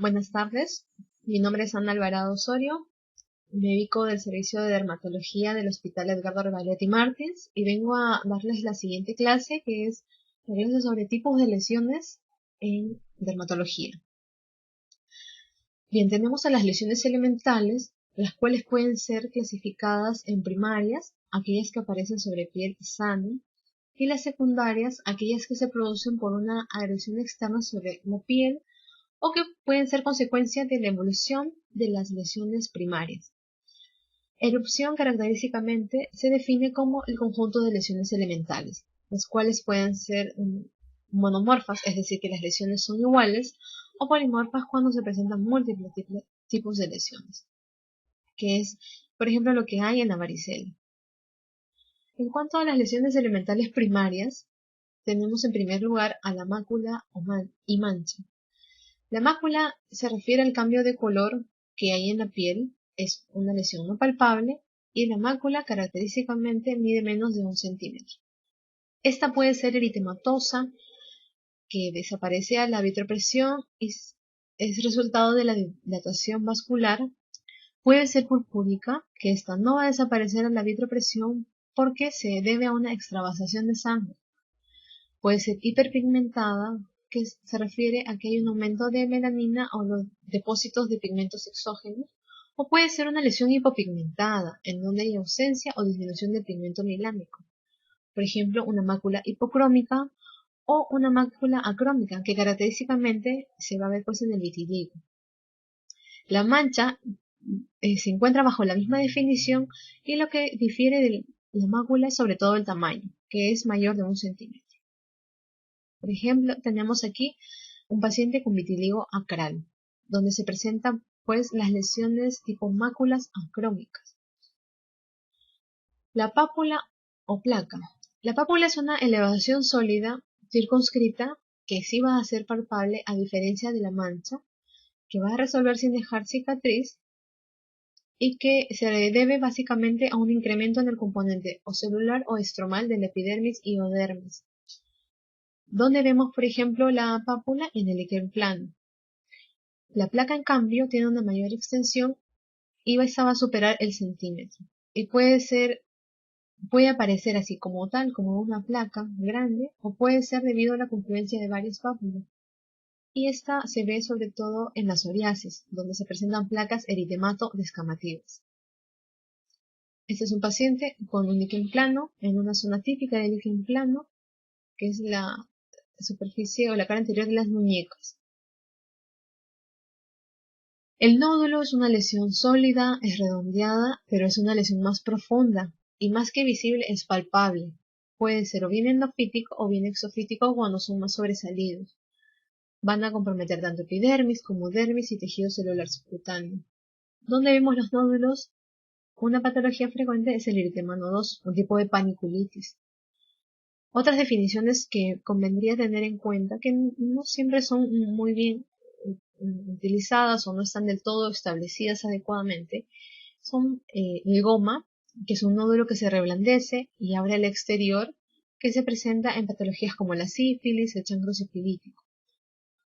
Buenas tardes, mi nombre es Ana Alvarado Osorio, médico del Servicio de Dermatología del Hospital Edgardo Rebagliati Martins y vengo a darles la siguiente clase que es la clase sobre tipos de lesiones en dermatología. Bien, tenemos a las lesiones elementales, las cuales pueden ser clasificadas en primarias, aquellas que aparecen sobre piel sana, y las secundarias, aquellas que se producen por una agresión externa sobre la piel o que pueden ser consecuencia de la evolución de las lesiones primarias. Erupción característicamente se define como el conjunto de lesiones elementales, las cuales pueden ser monomorfas, es decir, que las lesiones son iguales, o polimorfas cuando se presentan múltiples tipos de lesiones, que es, por ejemplo, lo que hay en la varicela. En cuanto a las lesiones elementales primarias, tenemos en primer lugar a la mácula y mancha. La mácula se refiere al cambio de color que hay en la piel, es una lesión no palpable y la mácula característicamente mide menos de 1 centímetro. Esta puede ser eritematosa, que desaparece a la vitropresión y es resultado de la dilatación vascular. Puede ser purpúrica, que esta no va a desaparecer a la vitropresión porque se debe a una extravasación de sangre. Puede ser hiperpigmentada, que se refiere a que hay un aumento de melanina o los depósitos de pigmentos exógenos, o puede ser una lesión hipopigmentada, en donde hay ausencia o disminución de pigmento melánico. Por ejemplo, una mácula hipocrómica o una mácula acrómica, que característicamente se va a ver pues en el vitiligo. La mancha se encuentra bajo la misma definición y lo que difiere de la mácula es sobre todo el tamaño, que es mayor de 1 centímetro. Por ejemplo, tenemos aquí un paciente con vitiligo acral, donde se presentan pues las lesiones tipo máculas acrómicas. La pápula o placa. La pápula es una elevación sólida circunscrita que sí va a ser palpable a diferencia de la mancha, que va a resolver sin dejar cicatriz y que se debe básicamente a un incremento en el componente o celular o estromal de la epidermis y odermis. ¿Dónde vemos, por ejemplo, la pápula? En el líquen plano. La placa, en cambio, tiene una mayor extensión y esta va a superar el centímetro. Y puede aparecer así como tal, como una placa grande, o puede ser debido a la confluencia de varias pápulas. Y esta se ve sobre todo en la psoriasis, donde se presentan placas eritemato-descamativas. Este es un paciente con un líquen plano, en una zona típica del líquen plano, que es la superficie o la cara anterior de las muñecas. El nódulo es una lesión sólida, es redondeada, pero es una lesión más profunda y más que visible es palpable. Puede ser o bien endofítico o bien exofítico cuando son más sobresalidos. Van a comprometer tanto epidermis como dermis y tejido celular subcutáneo. ¿Dónde vemos los nódulos? Una patología frecuente es el eritema nodoso, un tipo de paniculitis. Otras definiciones que convendría tener en cuenta, que no siempre son muy bien utilizadas o no están del todo establecidas adecuadamente, son el goma, que es un nódulo que se reblandece y abre al exterior, que se presenta en patologías como la sífilis, el chancro sifilítico.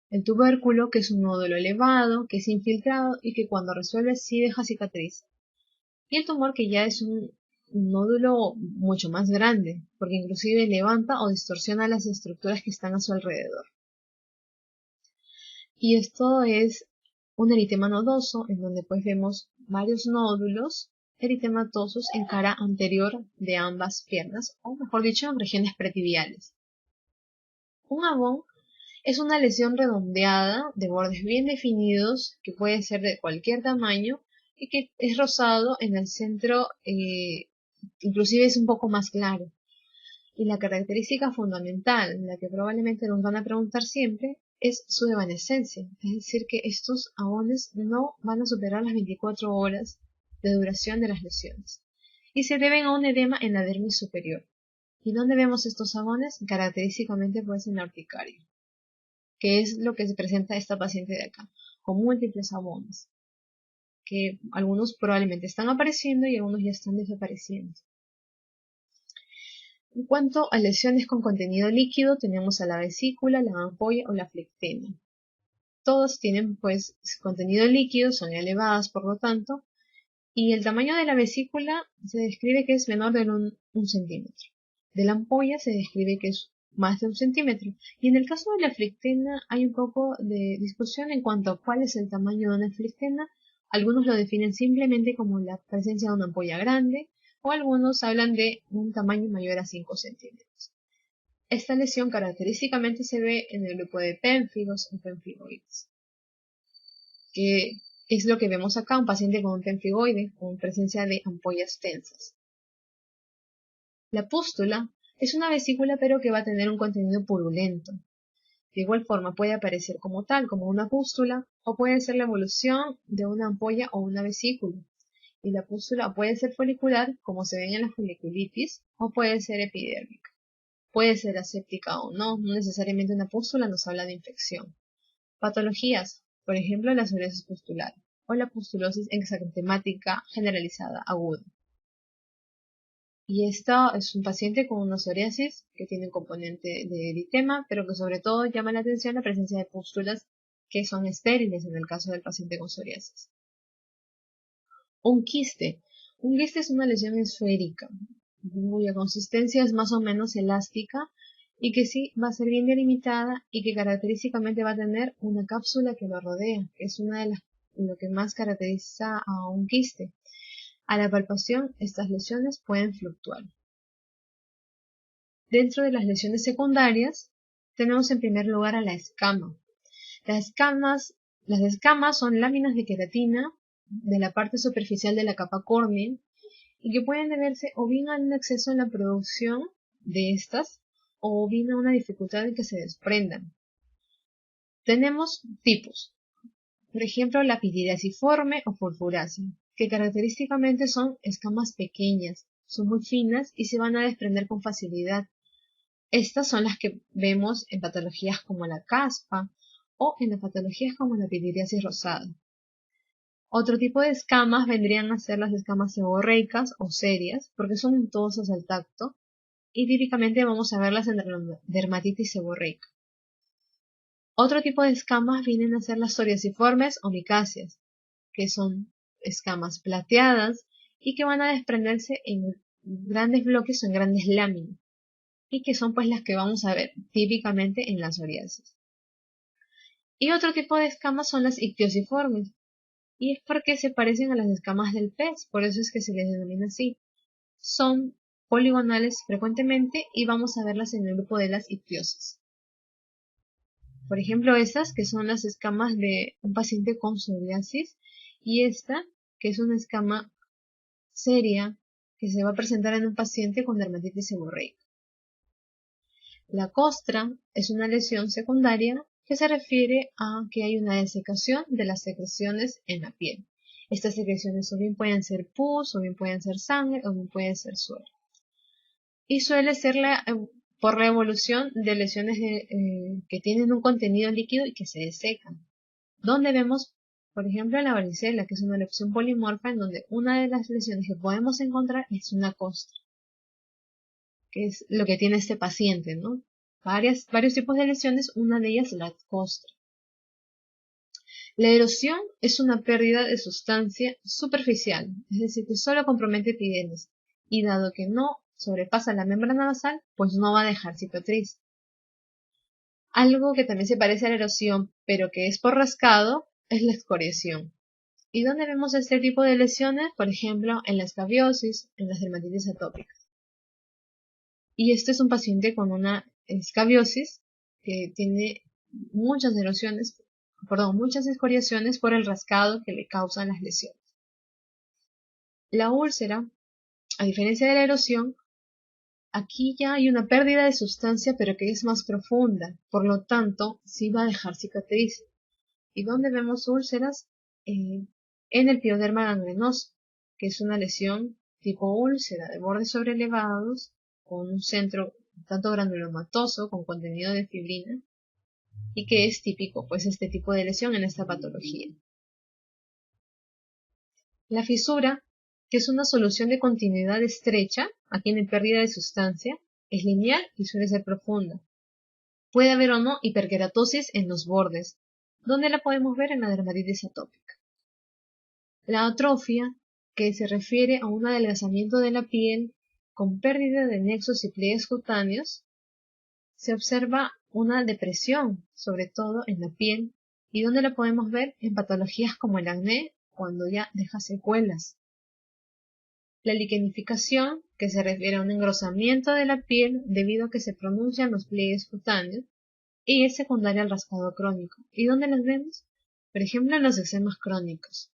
El tubérculo, que es un nódulo elevado, que es infiltrado y que cuando resuelve sí deja cicatriz. Y el tumor, que ya es un nódulo mucho más grande, porque inclusive levanta o distorsiona las estructuras que están a su alrededor. Y esto es un eritema nodoso, en donde pues vemos varios nódulos eritematosos en cara anterior de ambas piernas, o mejor dicho, en regiones pretibiales. Un abón es una lesión redondeada de bordes bien definidos, que puede ser de cualquier tamaño y que es rosado en el centro, inclusive es un poco más claro. Y la característica fundamental, la que probablemente nos van a preguntar siempre, es su evanescencia. Es decir, que estos abones no van a superar las 24 horas de duración de las lesiones. Y se deben a un edema en la dermis superior. ¿Y dónde vemos estos abones? Característicamente pues en la urticaria, que es lo que se presenta esta paciente de acá, con múltiples abones, que algunos probablemente están apareciendo y algunos ya están desapareciendo. En cuanto a lesiones con contenido líquido, tenemos a la vesícula, la ampolla o la flectemia. Todos tienen pues contenido líquido, son elevadas por lo tanto, y el tamaño de la vesícula se describe que es menor de un centímetro. De la ampolla se describe que es más de 1 centímetro. Y en el caso de la flectena hay un poco de discusión en cuanto a cuál es el tamaño de una flectena. Algunos lo definen simplemente como la presencia de una ampolla grande, o algunos hablan de un tamaño mayor a 5 centímetros. Esta lesión característicamente se ve en el grupo de pénfigos o pemfigoides, que es lo que vemos acá, un paciente con un pemfigoide con presencia de ampollas tensas. La pústula es una vesícula pero que va a tener un contenido purulento. De igual forma puede aparecer como tal, como una pústula, o puede ser la evolución de una ampolla o una vesícula. Y la pústula puede ser folicular, como se ven en la foliculitis, o puede ser epidérmica. Puede ser aséptica o no, no necesariamente una pústula nos habla de infección. Patologías, por ejemplo la psoriasis pustular o la pustulosis exantemática generalizada aguda. Y esta es un paciente con una psoriasis que tiene un componente de eritema, pero que sobre todo llama la atención la presencia de pústulas que son estériles en el caso del paciente con psoriasis. Un quiste. Un quiste es una lesión esférica, cuya consistencia es más o menos elástica y que sí va a ser bien delimitada y que característicamente va a tener una cápsula que lo rodea, que es lo que más caracteriza a un quiste. A la palpación, estas lesiones pueden fluctuar. Dentro de las lesiones secundarias, tenemos en primer lugar a la escama. Las escamas son láminas de queratina de la parte superficial de la capa córnea y que pueden deberse o bien a un exceso en la producción de estas o bien a una dificultad en que se desprendan. Tenemos tipos, por ejemplo la pityriaciforme o furfurácea, que característicamente son escamas pequeñas, son muy finas y se van a desprender con facilidad. Estas son las que vemos en patologías como la caspa o en las patologías como la pityriasis rosada. Otro tipo de escamas vendrían a ser las escamas seborreicas o serias, porque son untosas al tacto, y típicamente vamos a verlas en la dermatitis seborreica. Otro tipo de escamas vienen a ser las psoriasiformes o micáceas, que son escamas plateadas y que van a desprenderse en grandes bloques o en grandes láminas, y que son pues las que vamos a ver típicamente en la psoriasis. Y otro tipo de escamas son las ictiosiformes, y es porque se parecen a las escamas del pez, por eso es que se les denomina así. Son poligonales frecuentemente y vamos a verlas en el grupo de las ictiosas. Por ejemplo, estas que son las escamas de un paciente con psoriasis y esta que es una escama seria que se va a presentar en un paciente con dermatitis seborreica. La costra es una lesión secundaria que se refiere a que hay una desecación de las secreciones en la piel. Estas secreciones o bien pueden ser pus, o bien pueden ser sangre, o bien puede ser suero. Y suele ser por la evolución de lesiones que tienen un contenido líquido y que se desecan. Donde vemos, por ejemplo, la varicela, que es una lesión polimorfa en donde una de las lesiones que podemos encontrar es una costra, que es lo que tiene este paciente, ¿no? Varios tipos de lesiones, una de ellas la costra. La erosión es una pérdida de sustancia superficial, es decir, que solo compromete epidermis, y dado que no sobrepasa la membrana basal, pues no va a dejar cicatriz. Algo que también se parece a la erosión, pero que es por rascado, es la excoriación. ¿Y dónde vemos este tipo de lesiones? Por ejemplo, en la escabiosis, en las dermatitis atópicas. Y este es un paciente con una escabiosis que tiene muchas muchas escoriaciones por el rascado que le causan las lesiones. La úlcera, a diferencia de la erosión, aquí ya hay una pérdida de sustancia pero que es más profunda, por lo tanto sí va a dejar cicatriz. ¿Y dónde vemos úlceras? En el pioderma gangrenoso, que es una lesión tipo úlcera de bordes sobrelevados con un centro tanto granulomatoso con contenido de fibrina y que es típico pues este tipo de lesión en esta patología. La fisura, que es una solución de continuidad estrecha, aquí tiene pérdida de sustancia, es lineal y suele ser profunda. Puede haber o no hiperkeratosis en los bordes, ¿Dónde la podemos ver? En la dermatitis atópica. La atrofia, que se refiere a un adelgazamiento de la piel con pérdida de nexos y pliegues cutáneos, se observa una depresión, sobre todo en la piel, y donde la podemos ver en patologías como el acné, cuando ya deja secuelas. La liquenificación, que se refiere a un engrosamiento de la piel debido a que se pronuncian los pliegues cutáneos, y es secundaria al rascado crónico. ¿Y dónde las vemos? Por ejemplo, en los eczemas crónicos.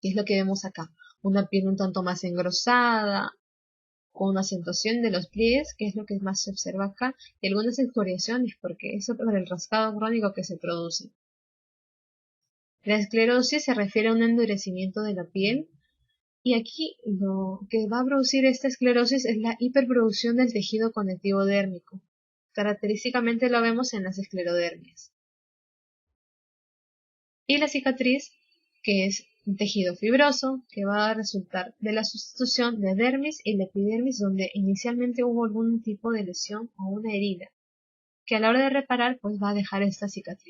Y es lo que vemos acá. Una piel un tanto más engrosada, con una acentuación de los pliegues, que es lo que más se observa acá, y algunas excoriaciones, porque eso es por el rascado crónico que se produce. La esclerosis se refiere a un endurecimiento de la piel, y aquí lo que va a producir esta esclerosis es la hiperproducción del tejido conectivo dérmico. Característicamente lo vemos en las esclerodermias. Y la cicatriz, que es un tejido fibroso, que va a resultar de la sustitución de dermis y la epidermis, donde inicialmente hubo algún tipo de lesión o una herida, que a la hora de reparar pues va a dejar esta cicatriz.